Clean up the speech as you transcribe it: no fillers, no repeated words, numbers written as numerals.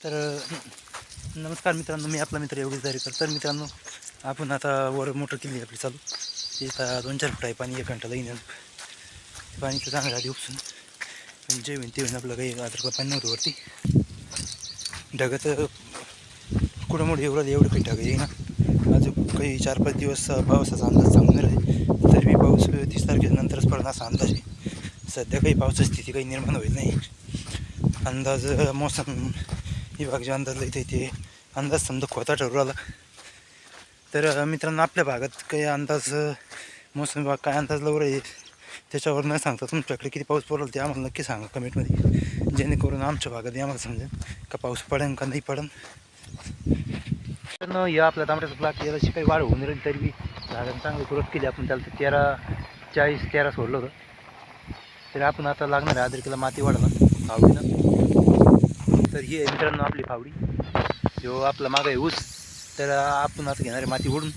तर नमस्कार मित्रांनो, मी आपला मित्र योगेश दारेकर. तर मित्रांनो, आपण आता वर मोटर केली आपली चालू. ते आता 2-4 फूट आहे पाणी, 1 घंटा येईल. पाणीचं चांगलं आधी उपसून जे होईल ते होईल. आपलं काही आता पाणी नव्हतं वरती. ढगत कुठं मोठं एवढं काही ढग येईल ना. अजून काही 4-5 दिवस पावसाचा अंदाज सांगून राहील. तर मी पाऊस 30 तारखेनंतरच पडणार असा अंदाज आहे. सध्या काही पावसाची स्थिती काही निर्माण होईल नाही. अंदाज मौसम विभागाचे अंदाज लिहिते ते अंदाज समजा खोटा ठरू आला. तर मित्रांनो, आपल्या भागात काही अंदाज मौसम विभाग काय अंदाज लावून आहे त्याच्यावर न सांगता तुमच्याकडे किती पाऊस पडेल ते आम्हाला नक्की सांगा कमेंटमध्ये, जेणेकरून आमच्या भागात आम्हाला समजेल का पाऊस पडेल का नाही पडेल. तर या आपल्या तांबड्याचा प्लाट याची काही वाढ होऊन राहील, तरी बी झाडांनी चांगली ग्रोथ केली. आपण त्याला 13 सोडलं होतं. तर आपण आता लागणार आहे अद्रकीला माती वाढायला फावडीनं. तर ही आहे मित्रांनो आपली फावडी, जो आपला मागं आहे ऊस. तर आपण आता घेणार आहे माती ओढून.